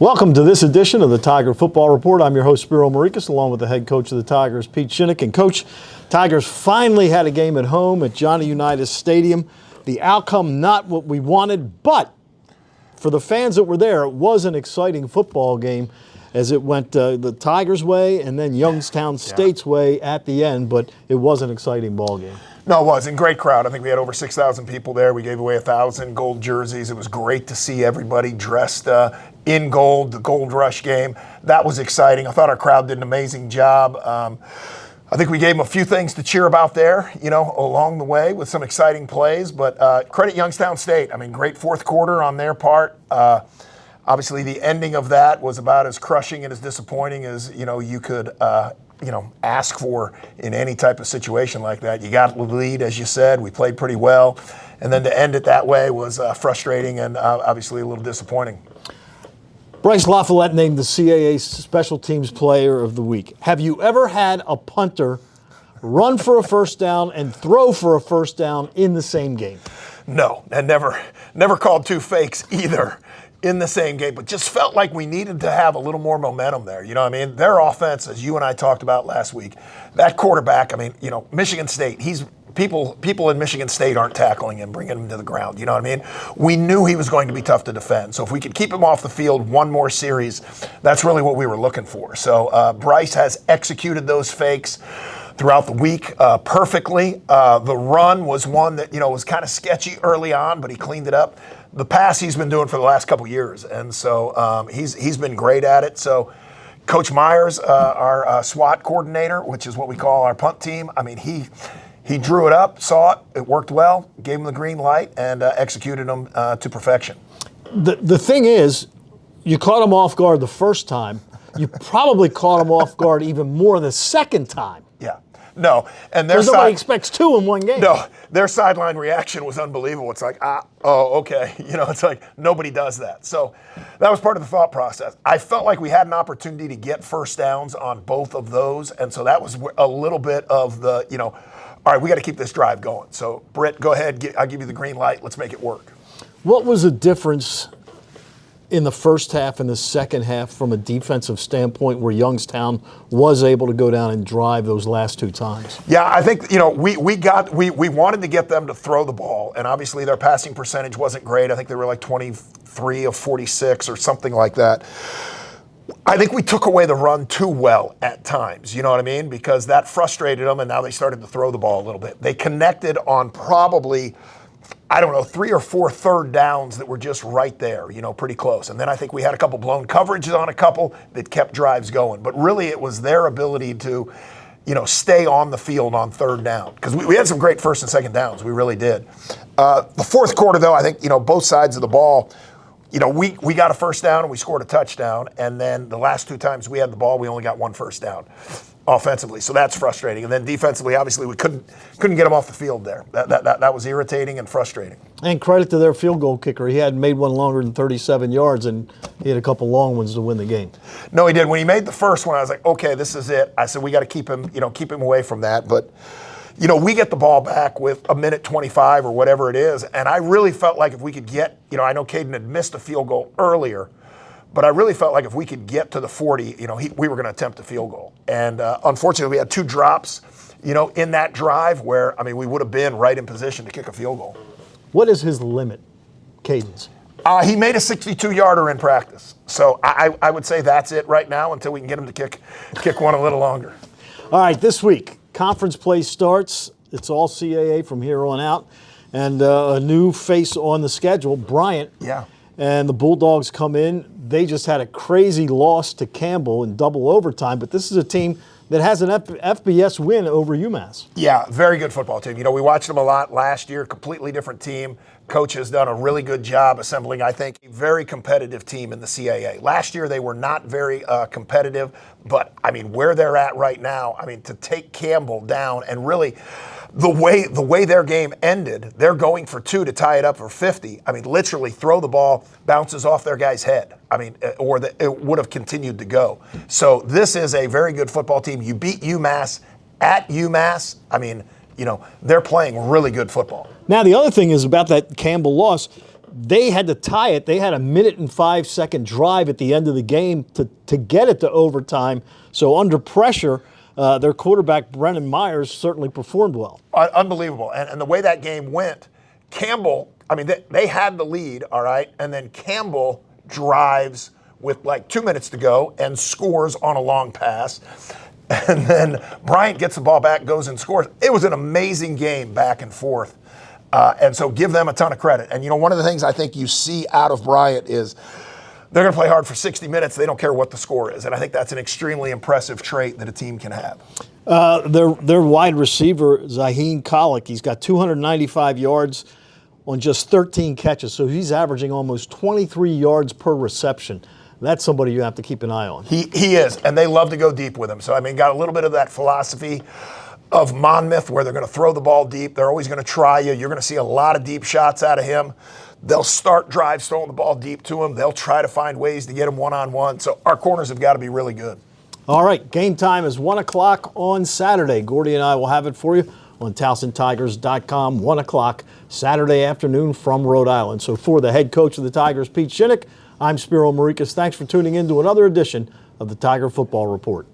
Welcome to this edition of the Tiger Football Report. I'm your host, Spiro Maricas, along with the head coach of the Tigers, Pete Shinnick. And Coach, Tigers finally had a game at home at Johnny Unitas Stadium. The outcome not what we wanted, but for the fans that were there, it was an exciting football game as it went the Tigers' way and then Youngstown State's way at the end, but it was an exciting ball game. No, it was. And great crowd. I think we had over 6,000 people there. We gave away 1,000 gold jerseys. It was great to see everybody dressed in gold, the Gold Rush game. That was exciting. I thought our crowd did an amazing job. I think we gave them a few things to cheer about there, along the way with some exciting plays. But credit Youngstown State. I mean, great fourth quarter on their part. Obviously, the ending of that was about as crushing and as disappointing as, you could ask for in any type of situation like that. You got the lead, as you said. We played pretty well. And then to end it that way was frustrating and obviously a little disappointing. Bryce LaFollette named the CAA Special Teams Player of the Week. Have you ever had a punter run for a first down and throw for a first down in the same game? No, and never called two fakes either in the same game, but just felt like we needed to have a little more momentum there. You know what I mean? Their offense, as you and I talked about last week, that quarterback, Michigan State, people in Michigan State aren't tackling him, bringing him to the ground. You know what I mean? We knew he was going to be tough to defend. So if we could keep him off the field one more series, that's really what we were looking for. So Bryce has executed those fakes throughout the week perfectly. The run was one that, was kind of sketchy early on, but he cleaned it up. The pass he's been doing for the last couple years, and so he's been great at it. So Coach Myers, our SWAT coordinator, which is what we call our punt team, he drew it up, saw it worked well, gave him the green light, and executed him to perfection. The thing is, you caught him off guard the first time. You probably caught him off guard even more the second time. Yeah. No, and nobody expects two in one game. No, their sideline reaction was unbelievable. It's like, okay. It's like nobody does that. So that was part of the thought process. I felt like we had an opportunity to get first downs on both of those, and so that was a little bit of the, all right, we got to keep this drive going. So Britt, go ahead. I'll give you the green light. Let's make it work. What was the difference in the first half and the second half from a defensive standpoint where Youngstown was able to go down and drive those last two times? Yeah, I think, we wanted to get them to throw the ball, and obviously their passing percentage wasn't great. I think they were like 23 of 46 or something like that. I think we took away the run too well at times, you know what I mean? Because that frustrated them, and now they started to throw the ball a little bit. They connected on probably, 3 or 4 third downs that were just right there, pretty close. And then I think we had a couple blown coverages on a couple that kept drives going. But really it was their ability to, stay on the field on third down. Because we had some great first and second downs. We really did. The fourth quarter, though, I think, both sides of the ball, we got a first down and we scored a touchdown. And then the last two times we had the ball, we only got one first down offensively. So that's frustrating. And then defensively, obviously, we couldn't get them off the field there. That was irritating and frustrating. And credit to their field goal kicker. He hadn't made one longer than 37 yards, and he had a couple long ones to win the game. No, he did. When he made the first one, I was like, okay, this is it. I said, we got to keep him away from that. But we get the ball back with a minute 25 or whatever it is, and I really felt like if we could get, I know Caden had missed a field goal earlier, but I really felt like if we could get to the 40, we were going to attempt a field goal. And unfortunately, we had 2 drops, in that drive where, we would have been right in position to kick a field goal. What is his limit, Caden's? He made a 62-yarder in practice. So I would say that's it right now until we can get him to kick one a little longer. All right, this week, conference play starts. It's all CAA from here on out. And a new face on the schedule, Bryant. Yeah. And the Bulldogs come in. They just had a crazy loss to Campbell in double overtime, but this is a team that has an FBS win over UMass. Yeah, very good football team. We watched them a lot last year, completely different team. Coach has done a really good job assembling, I think, a very competitive team in the CAA. Last year, they were not very competitive, but, where they're at right now, to take Campbell down and really the way their game ended, they're going for 2 to tie it up for 50. Literally throw the ball, bounces off their guy's head. It would have continued to go. So this is a very good football team. You beat UMass at UMass. They're playing really good football. Now, the other thing is about that Campbell loss, they had to tie it. They had a 1:05 drive at the end of the game to get it to overtime. So under pressure, their quarterback, Brennan Myers, certainly performed well. Unbelievable. And the way that game went, Campbell, I mean, they had the lead, all right, and then Campbell drives with like 2 minutes to go and scores on a long pass. And then Bryant gets the ball back, goes and scores. It was an amazing game back and forth. And so give them a ton of credit. And, you know, one of the things I think you see out of Bryant is they're going to play hard for 60 minutes. They don't care what the score is. And I think that's an extremely impressive trait that a team can have. Their wide receiver, Zaheen Khalek, he's got 295 yards on just 13 catches. So he's averaging almost 23 yards per reception. That's somebody you have to keep an eye on. He is, and they love to go deep with him. So, I mean, got a little bit of that philosophy of Monmouth where they're going to throw the ball deep. They're always going to try you. You're going to see a lot of deep shots out of him. They'll start drives throwing the ball deep to him. They'll try to find ways to get him one-on-one. So our corners have got to be really good. All right, game time is 1 o'clock on Saturday. Gordy and I will have it for you on TowsonTigers.com, 1 o'clock Saturday afternoon from Rhode Island. So for the head coach of the Tigers, Pete Shinnick, I'm Spiro Marikas. Thanks for tuning in to another edition of the Tiger Football Report.